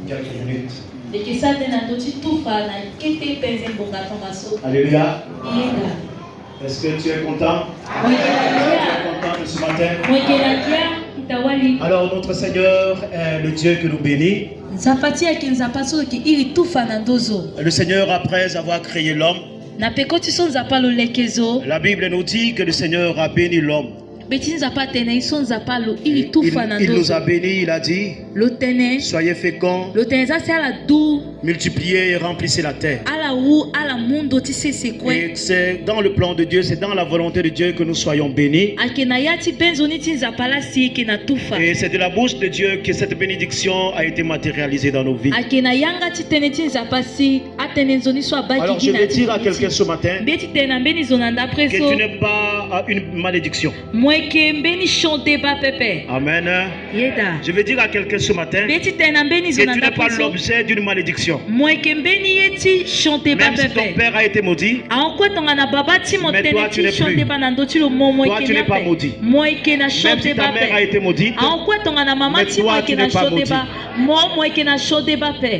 quelques minutes. Alléluia. Yenda. Est-ce que tu es content? Tu es content de ce matin? Alors notre Seigneur est le Dieu que nous bénit. Le Seigneur, après avoir créé l'homme, la Bible nous dit que le Seigneur a béni l'homme. Il nous a bénis, il a dit, soyez féconds, multipliez et remplissez la terre. Et c'est dans le plan de Dieu, c'est dans la volonté de Dieu que nous soyons bénis. Et c'est de la bouche de Dieu que cette bénédiction a été matérialisée dans nos vies. Alors je vais dire à quelqu'un ce matin que tu n'es pas une malédiction. Amen. Je vais dire à quelqu'un ce matin que tu n'es pas l'objet d'une malédiction. Même si ton père a été maudit, mais toi tu n'es plus. Toi tu n'es pas maudit. Même si ta mère a été maudite, mais toi tu n'es pas maudit.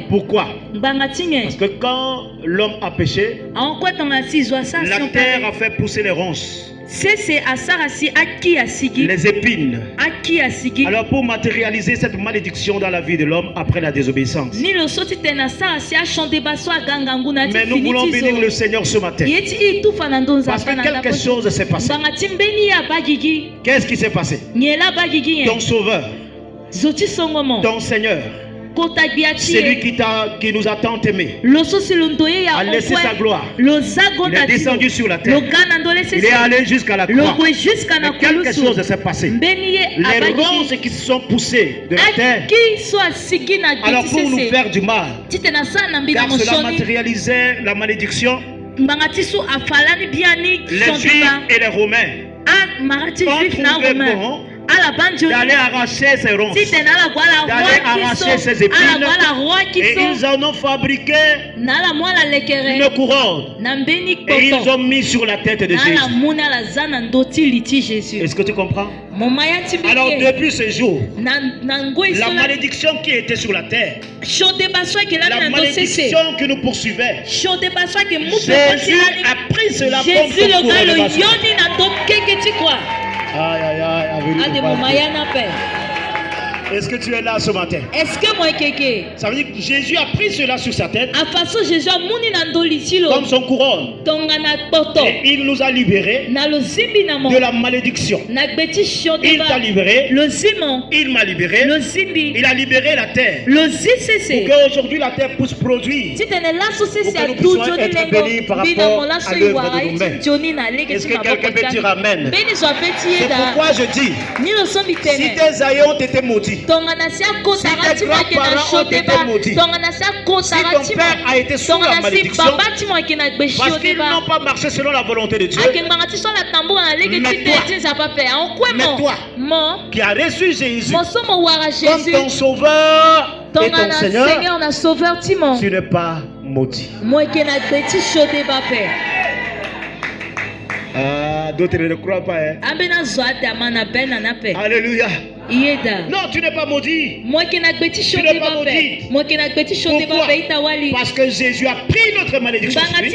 Pourquoi? Parce que quand l'homme a péché, la terre a fait pousser les ronces, les épines. Alors pour matérialiser cette malédiction dans la vie de l'homme après la désobéissance, mais nous voulons bénir le Seigneur ce matin parce que quelque chose s'est passé. Qu'est-ce qui s'est passé? Ton sauveur, ton Seigneur, c'est lui qui nous a tant aimés, a laissé sa gloire. Il est descendu sur la terre. Il est allé jusqu'à la croix. Mais quelque chose s'est passé. Les ronces qui se sont poussées de la terre, alors pour nous faire du mal, car cela matérialisait la malédiction, les Juifs et les Romains ont trouvé bon d'aller arracher ses ronces, d'aller arracher ses épines, et ils en ont fabriqué une couronne et ils ont mis sur la tête de Jésus. Est-ce que tu comprends? Alors depuis ce jour, la malédiction qui était sur la terre, la malédiction qui nous poursuivait, Jésus a pris cela comme pour élévation. Aïe, aïe, aïe, est-ce que tu es là ce matin? Ça veut dire que Jésus a pris cela sur sa tête comme son couronne. Et il nous a libérés de la malédiction. Il t'a libéré, il m'a libéré, il a libéré la terre pour qu'aujourd'hui la terre puisse produire, pour que nous puissions être bénis par rapport à l'œuvre de nos mains. Est-ce que quelqu'un peut dire amen? C'est pourquoi je dis, si tes aïeux ont été maudits, si tes grands-parents ont été maudits, si ton père a été sous la malédiction parce qu'ils n'ont pas marché selon la volonté de Dieu, mais toi qui as reçu Jésus comme ton sauveur et ton Seigneur, tu n'es pas maudit. D'autres ne croient pas. Alléluia. Non, tu n'es pas maudit. Tu n'es pas maudit. Pourquoi? Parce que Jésus a pris notre malédiction sur lui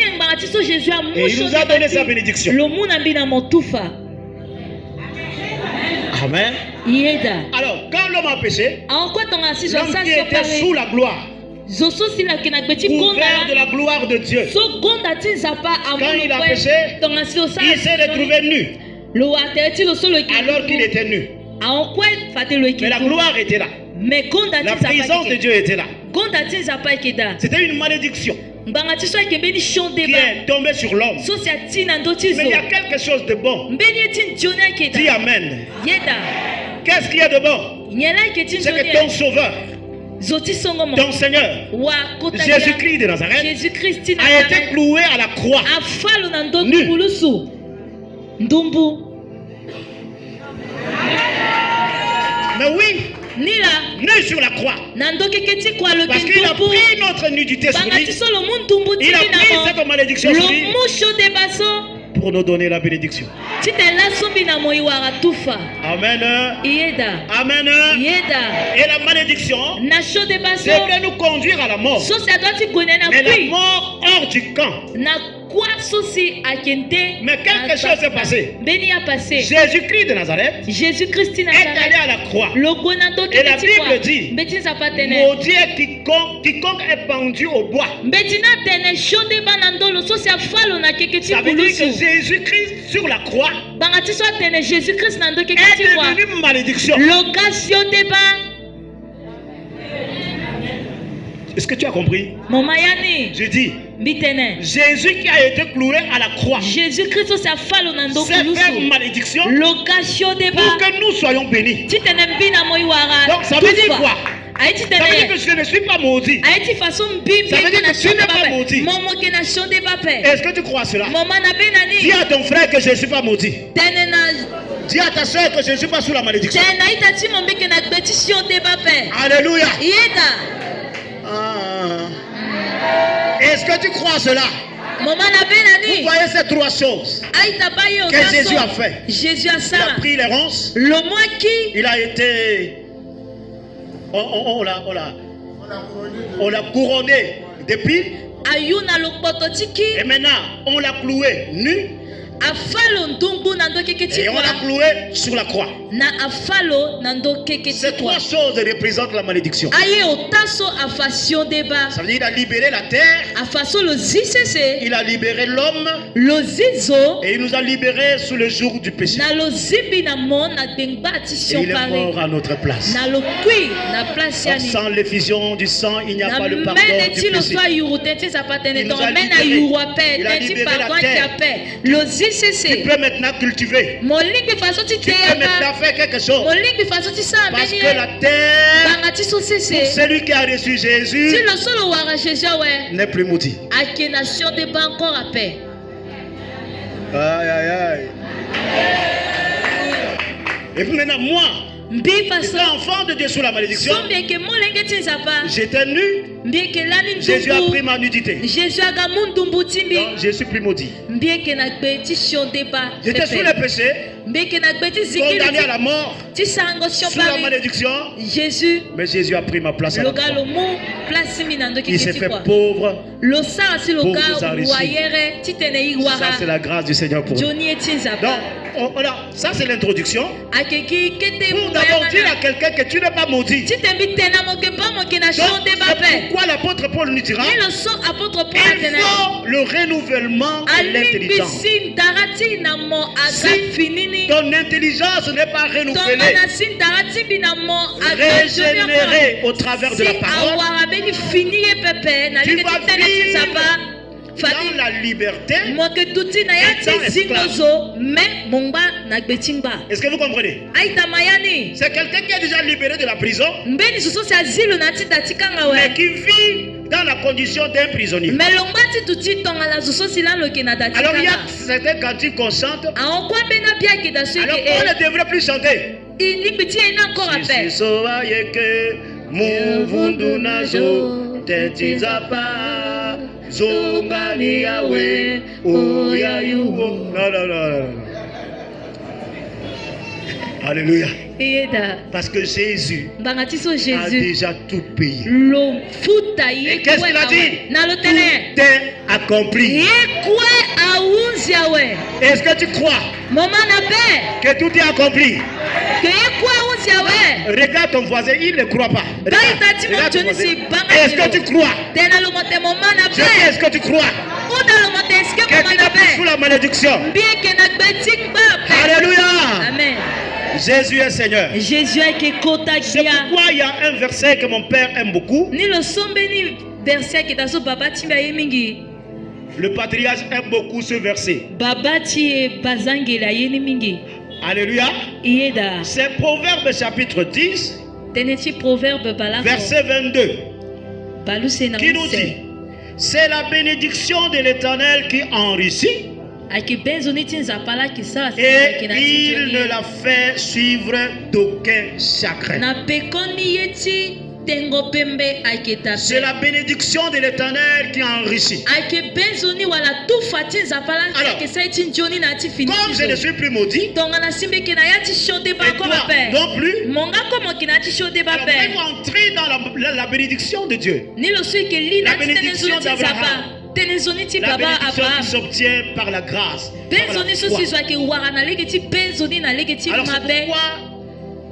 et il nous a donné sa bénédiction. Amen. Alors, quand l'homme a péché, l'homme qui était sous la gloire, couvert de la gloire de Dieu, quand il a péché, il s'est retrouvé nu alors qu'il était nu. Mais la gloire était là. La présence de Dieu était là. C'était une malédiction qui est tombée sur l'homme. Mais il y a quelque chose de bon. Dis amen. Qu'est-ce qu'il y a de bon? C'est que ton sauveur, ton Seigneur, Jésus-Christ de Nazareth, a été cloué à la croix, nu. Mais oui, nu sur la croix. Parce qu'il a pris notre nudité sur lui. Il a pris cette malédiction sur lui pour nous donner la bénédiction. Amen. Amen. Et la malédiction, c'est de nous conduire à la mort. Mais la mort hors du camp. Mais quelque chose s'est passé. Jésus-Christ de Nazareth est allé à la croix. Et la Bible dit, maudit est quiconque est pendu au bois. Ça veut dire que Jésus-Christ sur la croix est devenu une malédiction. Est-ce que tu as compris? Je dis, Jésus qui a été cloué à la croix, c'est faire malédiction pour que nous soyons bénis. Donc ça veut dire quoi? Ça veut dire que je ne suis pas maudit. Ça veut dire que tu n'es pas maudit. Est-ce que tu crois cela? Dis à ton frère que je ne suis pas maudit. Dis à ta soeur que je ne suis pas sous la malédiction. Alléluia. Est-ce que tu crois cela? Vous voyez ces trois choses que Jésus a fait. Il a pris les ronces. Il a été... On l'a couronné d'épines. Et maintenant, on l'a cloué nu. Et on l'a cloué sur la croix. Ces trois choses représentent la malédiction. Ça veut dire qu'il a libéré la terre. Il a libéré l'homme. Et il nous a libérés sous le jour du péché. Et il est mort à notre place. Sans l'effusion du sang, il n'y a pas le pardon du péché. Il nous a libéré. Il a libéré la terre. Tu peux maintenant cultiver. Tu peux maintenant faire quelque chose. Parce que la terre, pour celui qui a reçu Jésus, n'est plus maudit. Aïe, aïe, aïe. Et puis maintenant, moi, étant enfant de Dieu sous la malédiction, j'étais nu. Jésus a pris ma nudité. Donc, je suis plus maudit. J'étais sous le péché, condamné à la mort, sous la malédiction. Mais Jésus a pris ma place à la croix. Il s'est fait pauvre pour vous enrichir. Ça, c'est la grâce du Seigneur pour nous. Donc, voilà, ça c'est l'introduction. Pour d'abord dire à quelqu'un que tu n'es pas maudit. Donc, pourquoi l'apôtre Paul nous dira il faut le renouvellement de l'intelligence. Si ton intelligence n'est pas renouvelée, régénérée au travers de la parole, tu vas vivre dans la liberté et dans l'esclavage. Est-ce que vous comprenez? C'est quelqu'un qui est déjà libéré de la prison, mais qui vit dans la condition d'un prisonnier. Alors il y a certains cantiques qu'on chante. Alors on ne devrait plus chanter. Alléluia. Parce que Jésus a déjà tout payé. Et qu'est-ce qu'il a dit? Tout est accompli. Est-ce que tu crois que tout est accompli? Regarde ton voisin, il ne croit pas. Regarde ton voisin. Est-ce que tu crois? Je dis, est-ce que tu crois que tu n'es plus sous la malédiction? Alléluia. Amen. Jésus est Seigneur. C'est pourquoi il y a un verset que mon père aime beaucoup. Le patriarche aime beaucoup ce verset. Alléluia. C'est Proverbe chapitre 10, verset 22, qui nous dit: c'est la bénédiction de l'Éternel qui enrichit, et il ne la fait suivre d'aucun chagrin. C'est la bénédiction de l'Éternel qui enrichit. Alors, comme je ne suis plus maudit, et toi non plus, alors même entrer dans la bénédiction de Dieu. La bénédiction d'Abraham. La bénédiction qui s'obtient par la grâce. Par la foi. Alors c'est pourquoi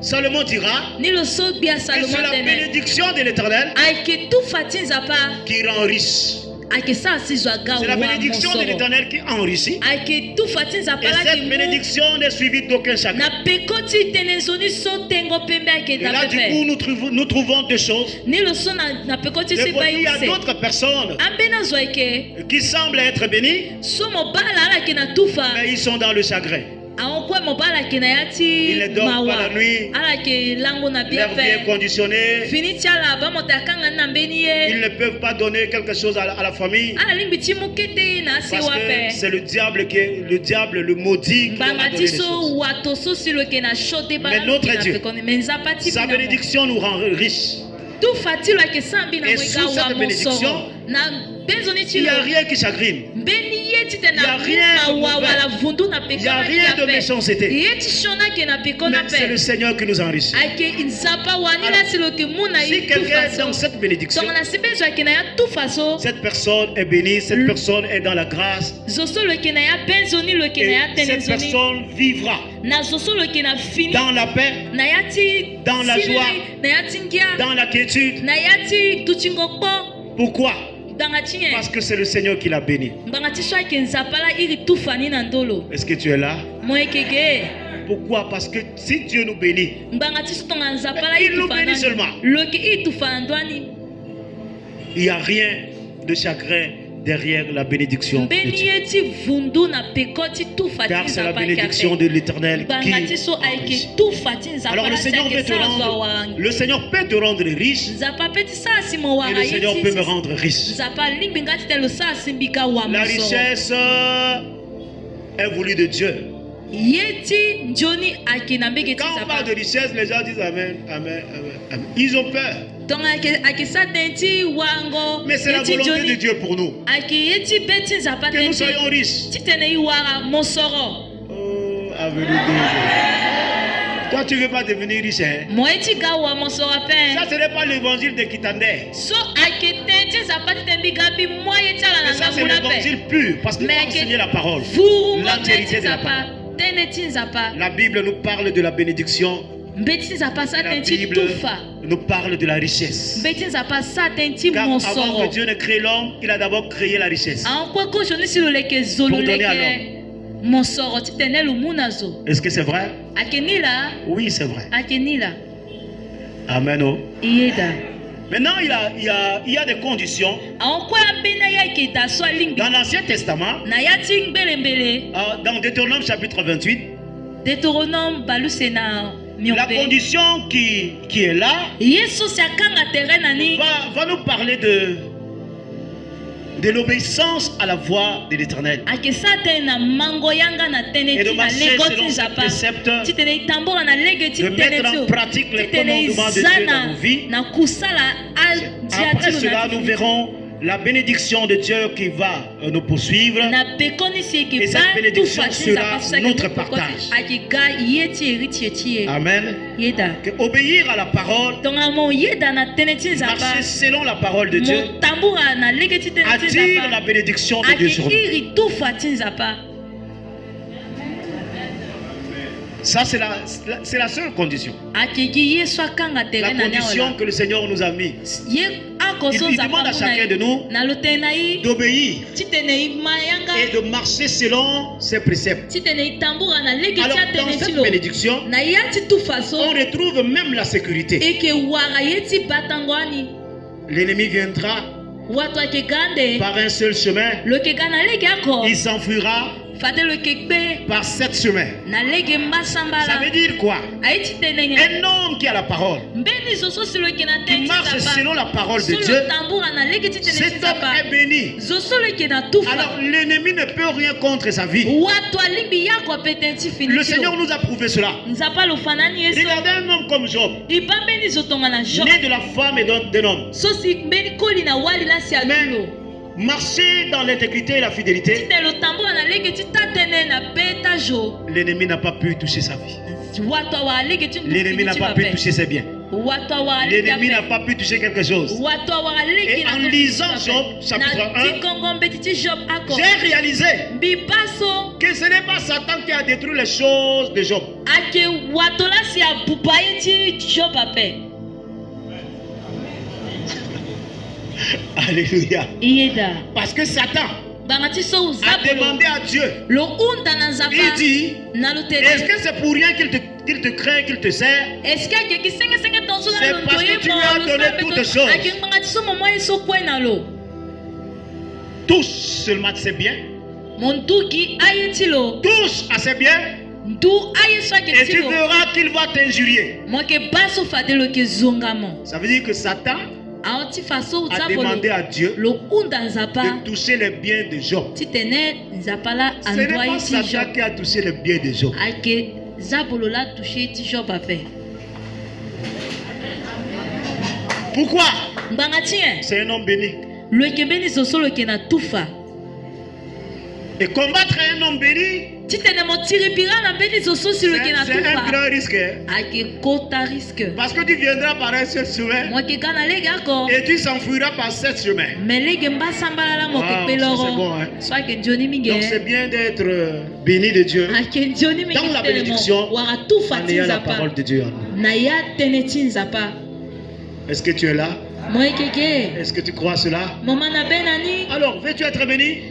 Salomon dira que c'est la bénédiction de l'Éternel qui rend riche. C'est la bénédiction de l'Éternel qui enrichit. Et cette bénédiction n'est suivie d'aucun chagrin. Et là, du coup, nous trouvons deux choses. Il y a d'autres personnes qui semblent être bénies, mais ils sont dans le chagrin. Ils ne dorment pas la nuit. Leur vie est conditionnée. Ils ne peuvent pas donner quelque chose à la famille. Parce que c'est le diable, le maudit, qui leur a donné les choses. Mais notre Dieu, sa bénédiction nous rend riches. Et sous cette bénédiction, il n'y a rien qui chagrine. Il n'y a rien de méchanceté. Mais c'est le Seigneur qui nous enrichit. Alors, si quelqu'un est dans cette bénédiction, cette personne est bénie, cette personne est dans la grâce. Et cette personne vivra dans la paix, dans la joie, dans la quiétude. Pourquoi? Parce que c'est le Seigneur qui l'a béni. Est-ce que tu es là? Pourquoi? Parce que si Dieu nous bénit, il nous bénit seulement. Il n'y a rien de chagrin derrière la bénédiction de Dieu. Car c'est la bénédiction de l'Éternel qui enrichit. Alors le Seigneur peut te rendre riche, et le Seigneur peut me rendre riche. La richesse est voulue de Dieu. Quand on parle de richesse, les gens disent Amen, Amen, Amen, Amen. Ils ont peur. Mais c'est la volonté de Dieu pour nous. Que nous soyons riches. Oh, avenue toi, tu ne veux pas devenir riche, hein? Ça, ce n'est pas l'évangile de Kitandé. Mais ça, c'est l'évangile pur. Parce qu'il faut enseigner la parole. L'entièreté de la parole. La Bible nous parle de la bénédiction. La Bible nous parle de la richesse. Car avant que Dieu ne crée l'homme, il a d'abord créé la richesse pour donner à l'homme. Est-ce que c'est vrai? Oui, c'est vrai. Amen. Oh. Maintenant, il y a des conditions. Dans l'Ancien Testament, dans Deutéronome chapitre 28, la condition qui est là va nous parler de l'obéissance à la voix de l'Éternel. Et de marcher selon ses préceptes, de mettre en pratique les commandements de Dieu dans nos vies. Après cela, nous verrons la bénédiction de Dieu qui va nous poursuivre. Et cette bénédiction sera notre partage. Amen. Obéir à la parole, marcher selon la parole de Dieu, attire la bénédiction de Dieu sur nous. Ça, c'est la seule condition. La condition que le Seigneur nous a mis. Il demande à chacun de nous d'obéir et de marcher selon ses préceptes. Alors, dans cette bénédiction, on retrouve même la sécurité. L'ennemi viendra par un seul chemin. Il s'enfuira par 7 chemins. Ça veut dire quoi? Un homme qui a la parole, qui marche selon la parole de Dieu, cet homme est béni. Alors l'ennemi ne peut rien contre sa vie. Le Seigneur nous a prouvé cela. Regardez un homme comme Job, né de la femme et d'un homme. Mais marcher dans l'intégrité et la fidélité, l'ennemi n'a pas pu toucher sa vie. L'ennemi n'a pas pu toucher ses biens. L'ennemi n'a pas pu toucher quelque chose. Et en lisant Job, chapitre 1, j'ai réalisé que ce n'est pas Satan qui a détruit les choses de Job. Alléluia. Parce que Satan a demandé à Dieu. Il dit, est-ce que c'est pour rien qu'il te craint, qu'il te sert? C'est parce que tu lui as donné toutes choses. Touche seulement ses biens. Touche à ses biens. Et tu verras qu'il va t'injurier. Ça veut dire que Satan a demandé à Dieu de toucher les biens de Job. Ce n'est pas Satan qui a touché les biens de Job. Pourquoi? C'est un homme béni. Et combattre un homme béni, c'est un grand risque. Parce que tu viendras par un seul chemin et tu s'enfuiras par 7 chemins. Wow, c'est bon, hein? Donc c'est bien d'être béni de Dieu dans la bénédiction en ayant la parole de Dieu. Est-ce que tu es là? Est-ce que tu crois cela? Alors, veux-tu être béni?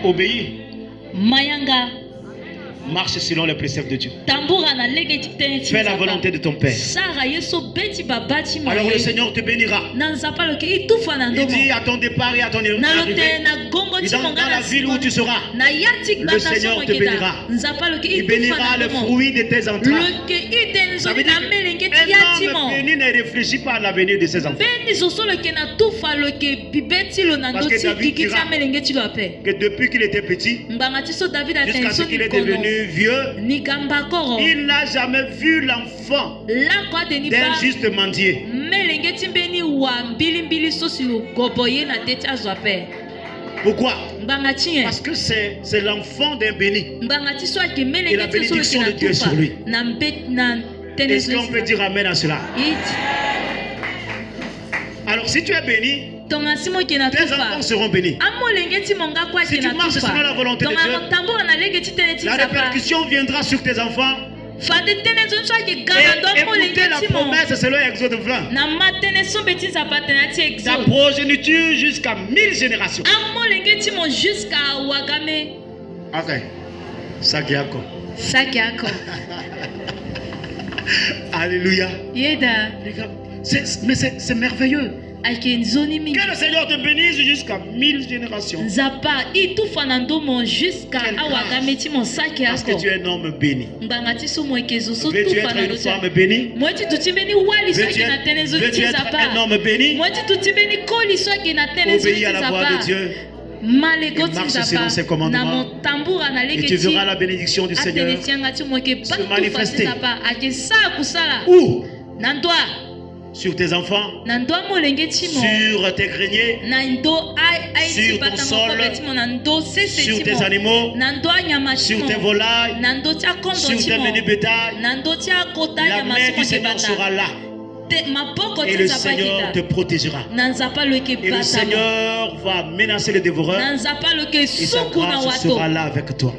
Obéis. Marche selon les préceptes de Dieu. Fais la volonté de ton Père. Alors le Seigneur te bénira. Il dit à ton départ et à ton arrivée, dans la ville où tu seras, le Seigneur te bénira. Il bénira le fruit de tes entrailles. Ça veut dire qu'un homme béni ne réfléchit pas à l'avenir de ses enfants. Parce que David dira que depuis qu'il était petit, jusqu'à ce qu'il est devenu vieux, il n'a jamais vu l'enfant d'un juste mendier. Pourquoi? Parce que c'est l'enfant d'un béni. Et la bénédiction de Dieu sur lui. Est-ce qu'on peut dire amen à cela? Alors si tu es béni, tes enfants seront bénis. Si tu marches selon la volonté de Dieu, la répercussion viendra sur tes enfants. Et écoutez la promesse selon Exode 20. Ta progéniture jusqu'à 1000 générations. Ok. Sakiako. Alléluia. Mais c'est merveilleux. Que le Seigneur te bénisse jusqu'à 1000 générations. Parce que tu es un homme béni. Veux-tu être une femme bénie? Veux-tu être un homme béni? Obéis à la voix de Dieu. Et marche selon ses commandements. Et tu verras la bénédiction du Seigneur se manifester. Où? Sur tes enfants, sur tes greniers, sur ton sol, sur tes animaux, sur tes volailles, sur tes menus bétail. La main du Seigneur sera là. Et le Seigneur te protégera. Et le Seigneur va menacer le dévoreur. Et sa grâce sera là avec toi.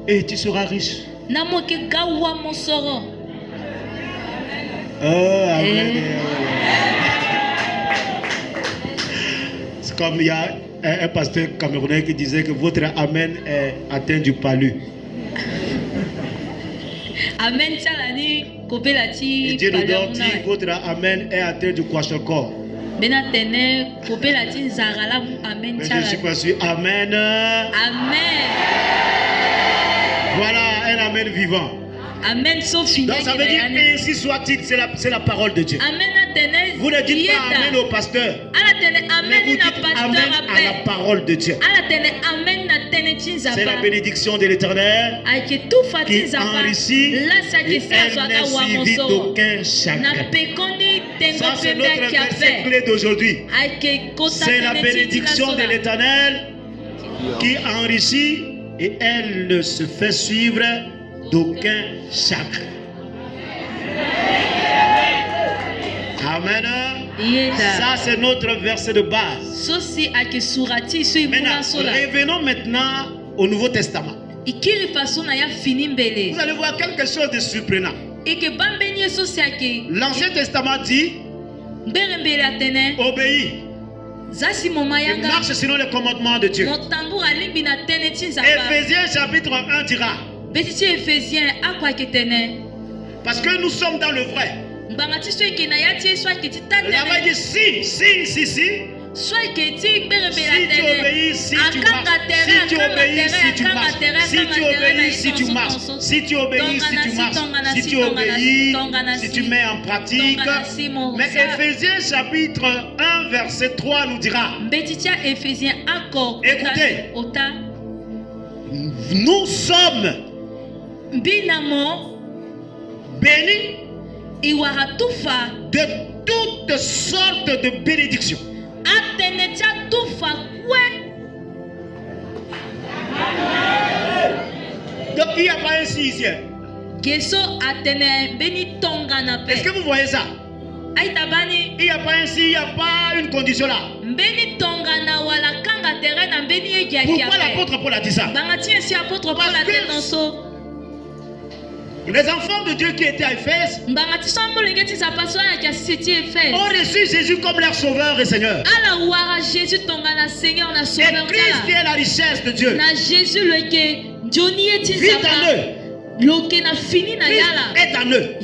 Et tu seras riche. Amen. C'est comme il y a un pasteur camerounais qui disait que votre amen est atteint du palu. Amen. Et Dieu nous dit votre amen est atteint du kwashokor. Mais je suis pas sûr. Amen. Amen. Voilà un amen vivant. Amen. Donc ça veut dire ainsi soit-il, c'est la parole de Dieu. Vous ne dites pas amen au pasteur, mais vous dites amen à la parole de Dieu. C'est la bénédiction de l'Éternel qui enrichit et elle n'est suivie d'aucun chagrin. Ça, c'est notre verset clé d'aujourd'hui. C'est la bénédiction de l'Éternel qui enrichit et elle ne se fait suivre d'aucun chagrin. Amen. Ça, c'est notre verset de base. Maintenant, revenons maintenant au Nouveau Testament. Vous allez voir quelque chose de surprenant. L'Ancien Testament dit obéis et marche selon les commandements de Dieu. Éphésiens chapitre 1 dira, parce que nous sommes dans le vrai. Là-bas il dit si. Si tu obéis, si tu marches. Si tu obéis, si tu marches. Si tu obéis, si tu marches. Si tu obéis, si tu mets en pratique. Mais Éphésiens chapitre 1 verset 3 nous dira, écoutez, nous sommes bénis de toutes sortes de bénédictions. Donc il n'y a pas un si ici. Est-ce que vous voyez ça? Il n'y a pas un si, il n'y a pas une condition là. Pourquoi l'apôtre Paul a dit ça? Les enfants de Dieu qui étaient à Éphèse ont reçu Jésus comme leur sauveur et Seigneur. Et Christ qui est la richesse de Dieu vit en eux. Christ est en eux.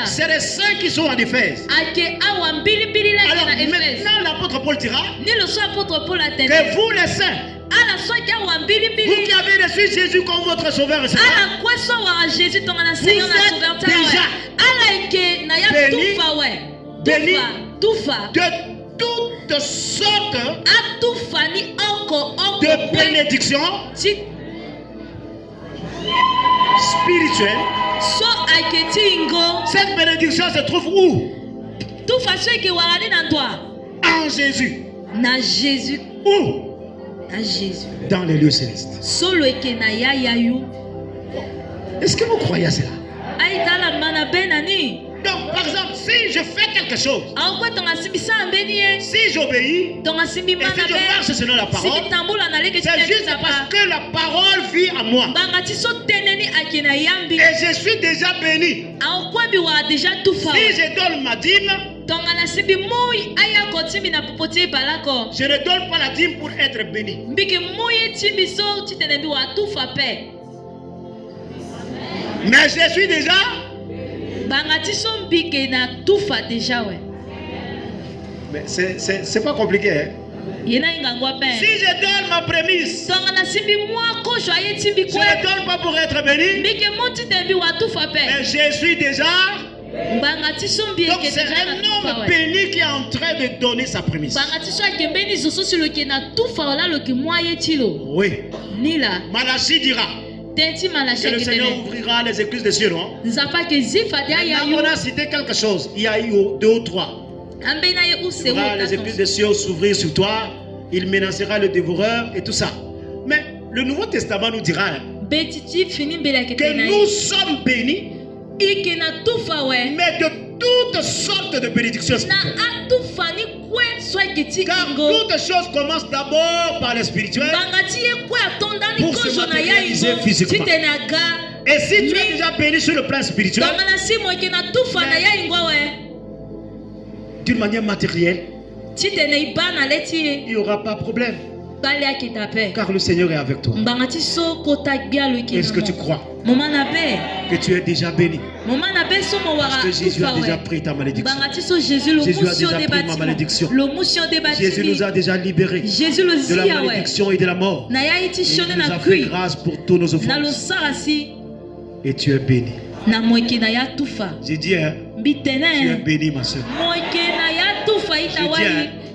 C'est les saints qui sont en Éphèse. Alors maintenant l'apôtre Paul dira que vous les saints, vous qui avez reçu Jésus comme votre sauveur et Seigneur, vous êtes déjà bénis de toutes sortes de bénédictions spirituelles. Cette bénédiction se trouve où? En Jésus. Où? Dans les lieux célestes. Est-ce que vous croyez à cela? Donc, par exemple, si je fais quelque chose, si j'obéis et si je marche selon la parole, c'est juste parce que la parole vit en moi. Et je suis déjà béni. Si je donne ma dîme, je ne donne pas la dîme pour être béni. Mais je suis déjà. Mais c'est pas compliqué. Hein? Si je donne ma prémisse, je ne donne pas pour être béni, mais je suis déjà. Donc c'est un homme béni qui est en train de donner sa prémisse. Oui. Malachie dira que le Seigneur ouvrira les écluses des cieux, non? On a cité quelque chose. Il y a eu 2 ou 3. Il verra les écluses des cieux s'ouvrir sur toi. Il menacera le dévoreur et tout ça. Mais le Nouveau Testament nous dira que nous sommes bénis, mais de toutes sortes de bénédictions spirituelles. Car toutes choses commencent d'abord par le spirituel pour se matérialiser physiquement. Et si tu es déjà béni sur le plan spirituel, d'une manière matérielle, il n'y aura pas de problème. Car le Seigneur est avec toi. Est-ce que tu crois que tu es déjà béni? Parce que Jésus a déjà pris ta malédiction. Jésus a déjà pris ma malédiction. Jésus nous a déjà libérés de la malédiction et de la mort. Il nous a fait grâce pour tous nos offenses. Et tu es béni. J'ai dit, hein, tu es béni ma soeur. J'ai dit, hein,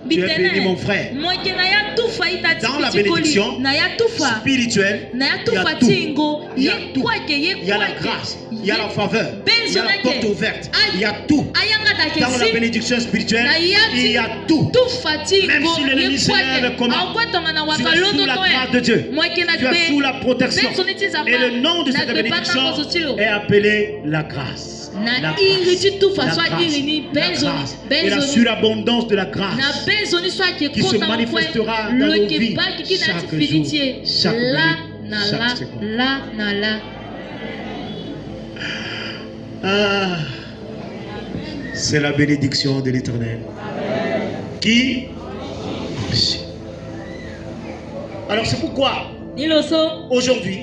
tu es béni mon frère. Dans la bénédiction spirituelle, il y a tout. Il y a tout. Il y a la grâce, il y a la faveur, il y a la porte ouverte, il y a tout. Dans la bénédiction spirituelle, il y a tout. Même si l'ennemi s'élève comment, tu es sous la grâce de Dieu. Tu es sous la protection. Et le nom de cette bénédiction est appelé la grâce. La grâce. Et la surabondance de la grâce qui se manifestera dans nos vies chaque jour, chaque minute, chaque seconde. Ah, c'est la bénédiction de l'Éternel qui... Alors c'est pourquoi aujourd'hui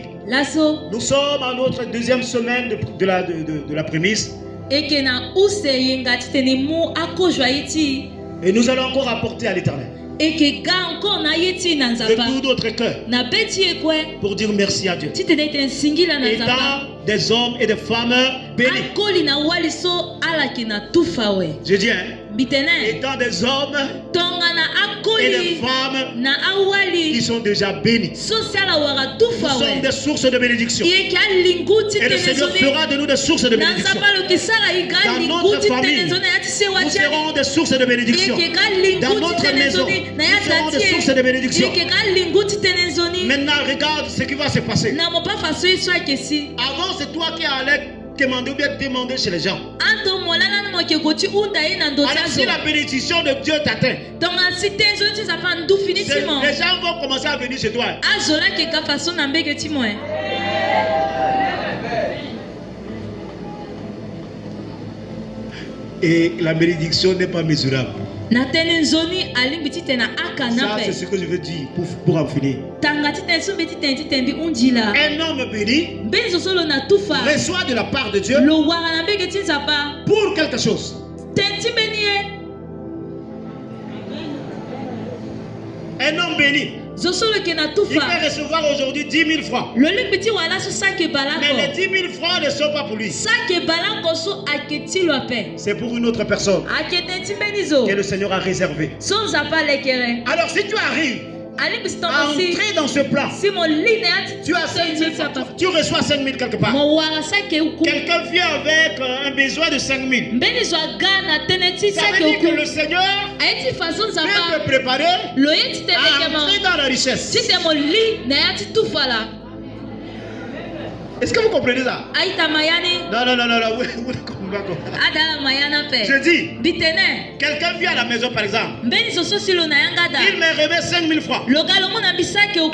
nous sommes à notre deuxième semaine de la prémisse. Et nous allons encore apporter à l'Éternel de tout notre cœur pour dire merci à Dieu. Étant des hommes et des femmes bénis. Je dis, étant des hommes et des femmes qui sont déjà bénis. Nous sommes des sources de bénédiction. Et le Seigneur fera de nous des sources de bénédiction. Dans notre famille, nous serons des sources de bénédiction. Dans notre maison, nous serons des sources de bénédiction. Maintenant, regarde ce qui va se passer. Avant, c'est toi qui allais demander ou bien demander chez les gens. Alors si la bénédiction de Dieu t'atteint, les gens vont commencer à venir chez toi. Et la bénédiction n'est pas mesurable. Ça, c'est ce que je veux dire pour en finir. Un homme béni reçoit de la part de Dieu pour quelque chose. Un homme béni, il peut recevoir aujourd'hui 10 000 francs. Mais les 10 000 francs ne sont pas pour lui. C'est pour une autre personne que le Seigneur a réservé. Alors si tu arrives à entrer dans ce plan, tu as 5 000 francs, tu reçois 5 000 quelque part. Quelqu'un vient avec un besoin de 5 000. Ça veut dire que le Seigneur peut te préparer à entrer dans la richesse. Est-ce que vous comprenez ça? Non. Je dis, quelqu'un vient à la maison par exemple, il me remet 5 000 francs.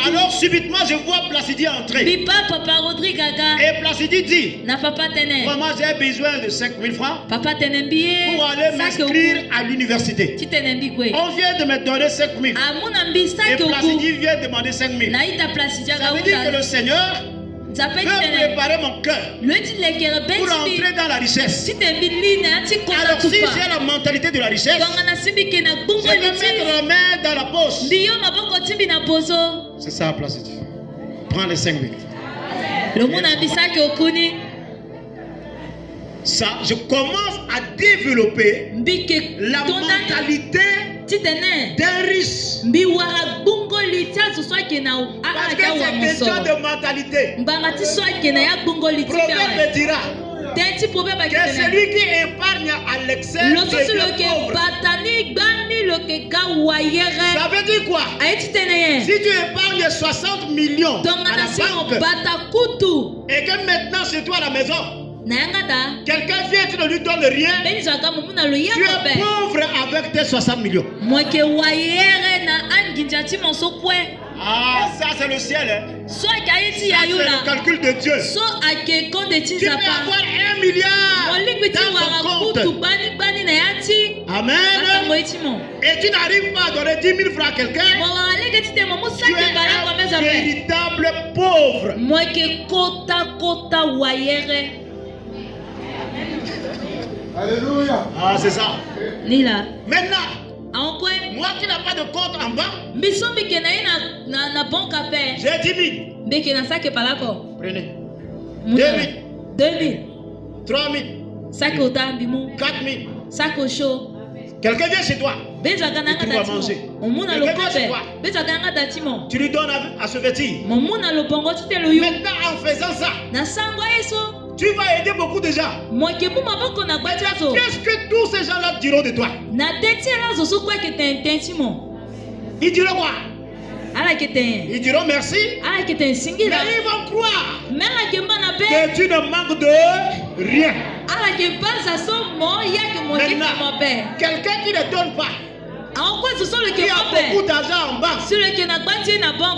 Alors subitement je vois Placidi entrer. Et Placidi dit, moi j'ai besoin de 5 000 francs pour aller m'inscrire à l'université. On vient de me donner 5 000. Et Placidi vient demander 5 000. Ça veut dire que le Seigneur peut préparer mon cœur pour entrer dans la richesse. Alors si j'ai la mentalité de la richesse, je vais mettre la main dans la poche. C'est ça, Placidi. Prends les 5 000. Ça, je commence à développer la mentalité d'un riche. Parce que c'est question de mentalité. Proverbe me dira que celui qui épargne à l'excès devient pauvre. Ça veut dire quoi? Si tu épargnes 60 millions à la banque et que maintenant c'est toi à la maison, quelqu'un vient, tu ne lui donnes rien, tu es pauvre avec tes 60 millions. Ah, ça c'est le ciel. Hein? Ça c'est le calcul de Dieu. Tu peux avoir 1 milliard dans ton compte. Amen. Et tu n'arrives pas à donner 10 000 francs à quelqu'un. Tu es un véritable pauvre. Alléluia. Ah, c'est ça. Maintenant, moi qui n'ai pas de compte en banque, j'ai 10 000. Prenez. 2 000. 3 000. 4 000. Quelqu'un vient chez toi. Et tu dois manger. Quelqu'un vient chez toi. Tu lui donnes à se vêtir. Maintenant, en faisant ça, tu vas aider beaucoup de gens. Qu'est-ce que tous ces gens-là diront de toi? Ils diront quoi? Ils diront merci. Mais ils vont croire que tu ne manques de rien. Maintenant, quelqu'un qui ne donne pas, qui a beaucoup d'argent en banque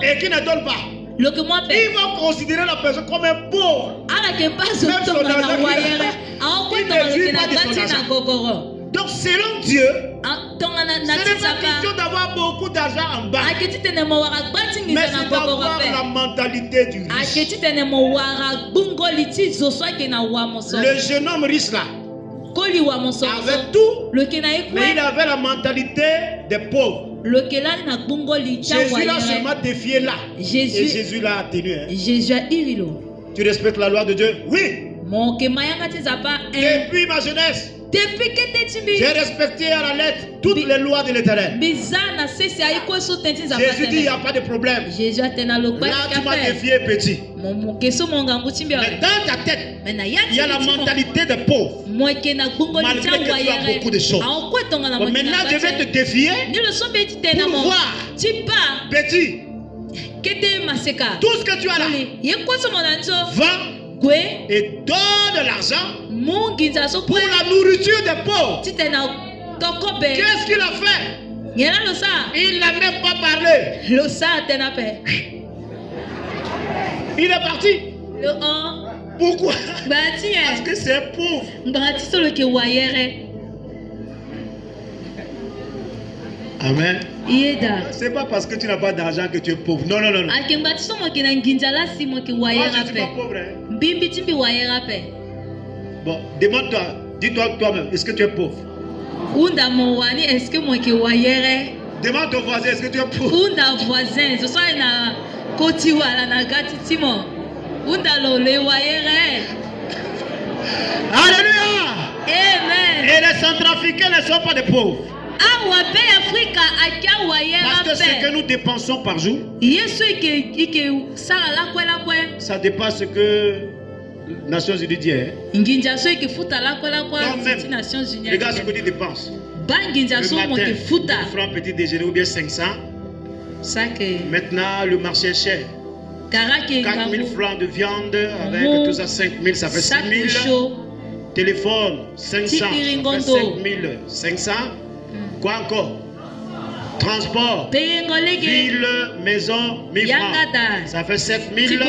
et qui ne donne pas, ils vont considérer la personne comme un pauvre. Même son argent qu'il ne vit pas de son argent. Donc selon Dieu, ce n'est pas question d'avoir beaucoup d'argent en banque, mais c'est d'avoir la mentalité du riche. Le jeune homme riche là avait tout, mais il avait la mentalité des pauvres. Jésus l'a seulement défié là. Et Jésus l'a tenu. Tu respectes la loi de Dieu? Oui. Depuis ma jeunesse, j'ai respecté à la lettre toutes les lois de l'Éternel. Jésus dit il n'y a pas de problème. Là tu m'as défié petit. Mais dans ta tête, il y a la mentalité des pauvres. Malgré que tu as beaucoup de choses. Maintenant je vais te défier pour voir. Petit, tout ce que tu as là, vends et donne de l'argent pour la nourriture des pauvres. Qu'est-ce qu'il a fait? Il n'a même pas parlé. Il est parti. Pourquoi? Parce que c'est pauvre. Amen. C'est pas parce que tu n'as pas d'argent que tu es pauvre. Non, non, non. Moi, je ne suis pas pauvre. Bon, demande-toi, dis-toi toi-même, est-ce que tu es pauvre? Demande ton voisin, est-ce que tu es pauvre? Alléluia. Amen. Et les centrafricains ne sont pas des pauvres. Parce que ce que nous dépensons par jour, ça dépasse ce que les Nations Unies disent. Regarde ce que tu dépenses. Le matin, 1000 francs petit déjeuner ou bien 500. Maintenant, le marché est cher. 4000 francs de viande avec tout ça, 5000, ça fait 6000. Téléphone, 500, ça fait 5500. Quoi encore? Transport, ville, maison, 1000 francs. Ça fait 7000.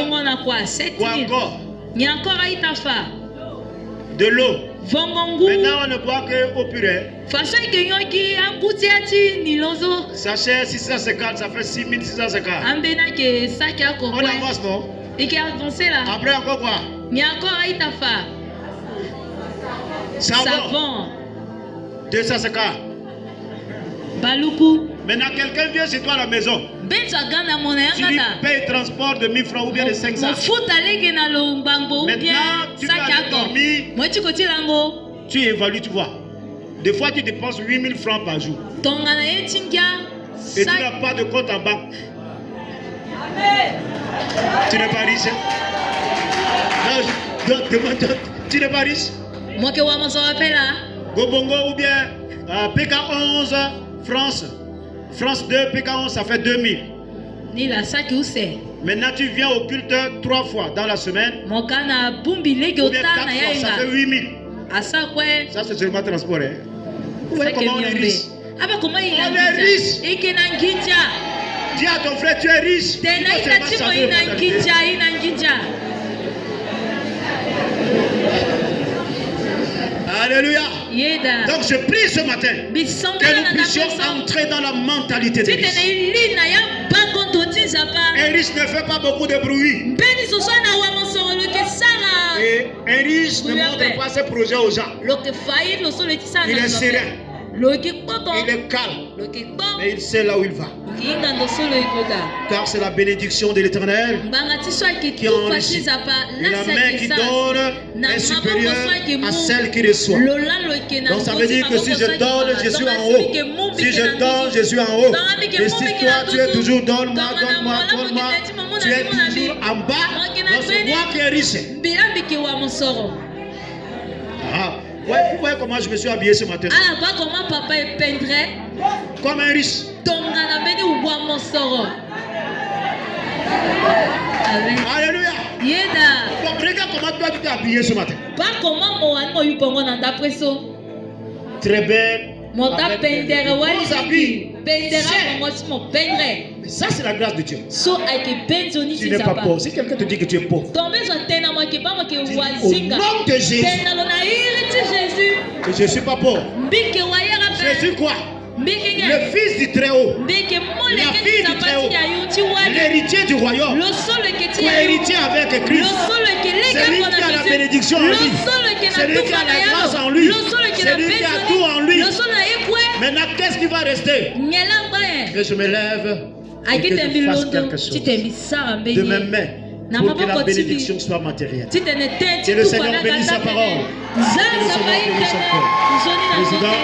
Quoi encore? De l'eau. Maintenant on ne boit que au purée. Sachet 650, ça fait 6650. On avance, non? Après encore quoi? Savon 250. Maintenant quelqu'un vient chez toi à la maison. Tu lui payes le transport de 1000 francs ou bien de 500. Maintenant tu vas aller dormir. Tu évalues, tu vois. Des fois tu dépenses 8000 francs par jour. Et tu n'as pas de compte en banque. Tu n'es pas riche. Non, demande, tu n'es pas riche. Gobongo ou bien PK11 France. France 2, PK11, ça fait 2000. Maintenant tu viens au culte 3 fois dans la semaine. Ou bien 4 fois, ça fait 8000. Ça c'est seulement transport. Hein? Vous voyez comment on est riche? On est riche. Dis à ton frère, tu es riche. Alléluia. Donc je prie ce matin que nous puissions entrer dans la mentalité des riches. Un riche ne fait pas beaucoup de bruit. Et un riche ne montre pas ses projets aux gens. Il est serein. Il est calme, mais il sait là où il va. Car c'est la bénédiction de l'Éternel qui enrichit. Et la main qui donne est supérieure à celle qui reçoit. Donc ça veut dire que si je donne, je suis en haut. Si je donne, je suis en haut. Et si toi, tu es toujours donne-moi, donne-moi, donne-moi, tu es toujours en bas. Donc c'est moi qui est riche. Ah, ouais, comment je me suis habillé ce matin. Comment papa est peindrait comme un riche. Alléluia. Donc regarde comment toi tu t'es habillé ce matin. Très belle. Ça c'est la grâce de Dieu. Tu n'es pas pauvre. Si quelqu'un te dit que tu es pauvre, au nom de Jésus, je ne suis pas pauvre. Je suis quoi? Le fils du Très-Haut, la fille du Très-Haut, l'héritier du royaume, l'héritier avec Christ, celui qui a la bénédiction en lui, celui qui a la grâce en lui, celui qui a tout en lui. Maintenant, qu'est-ce qui va rester? Que je me lève et que je fasse quelque chose de mes mains pour que la bénédiction soit matérielle. Que le Seigneur bénisse sa parole. Que le Seigneur bénisse son cœur. Président.